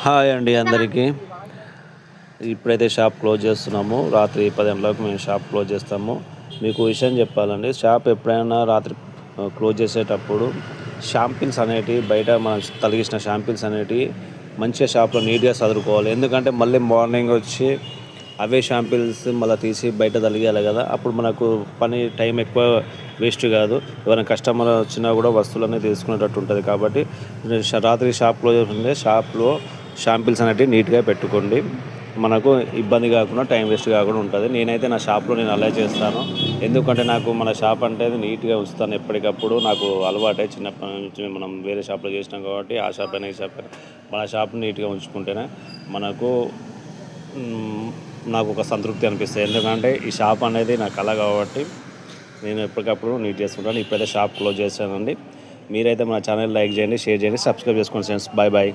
Hi అండి అందరికీ. ఇప్పుడైతే షాప్ క్లోజ్ చేస్తున్నాము. రాత్రి 10 గంటలకు మేము షాప్ క్లోజ్ చేస్తాము. మీకు విషయం చెప్పాలండి, షాప్ ఎప్పుడైనా రాత్రి క్లోజ్ చేసేటప్పుడు షాంపిల్స్ అనేటివి బయట మనం తలిగించిన షాంపిల్స్ అనేటివి మంచిగా షాప్లో నీట్గా చదువుకోవాలి. ఎందుకంటే మళ్ళీ మార్నింగ్ వచ్చి అవే షాంపిల్స్ మళ్ళీ తీసి బయట తలిగాలి కదా, అప్పుడు మనకు పని టైం ఎక్కువ వేస్ట్ కాదు. ఎవరైనా కస్టమర్ వచ్చినా కూడా వస్తువులన్నీ తీసుకునేటట్టు ఉంటుంది. కాబట్టి రాత్రి షాప్ క్లోజ్ అవుతుంటే షాప్లో షాంపిల్స్ అనేటివి నీట్గా పెట్టుకోండి. మనకు ఇబ్బంది కాకుండా టైం వేస్ట్ కాకుండా ఉంటుంది. నేనైతే నా షాప్లో నేను అలా చేస్తాను. ఎందుకంటే నాకు మన షాప్ అంటే నీట్గా ఉంచుతాను ఎప్పటికప్పుడు. నాకు అలవాటే చిన్నప్పటి నుంచి. మనం వేరే షాప్లో చేసినాం కాబట్టి ఆ షాప్ అయినా ఈ షాప్ అయినా మన షాప్ని నీట్గా ఉంచుకుంటేనే మనకు నాకు ఒక సంతృప్తి అనిపిస్తుంది. ఎందుకంటే ఈ షాప్ అనేది నా కళ కాబట్టి నేను ఎప్పటికప్పుడు నీట్ చేసుకుంటాను. ఇప్పుడైతే షాప్ క్లోజ్ చేశానండి. మీరైతే మన ఛానల్ లైక్ చేయండి, షేర్ చేయండి, సబ్స్క్రైబ్ చేసుకోండి ఫ్రెండ్స్. Bye bye.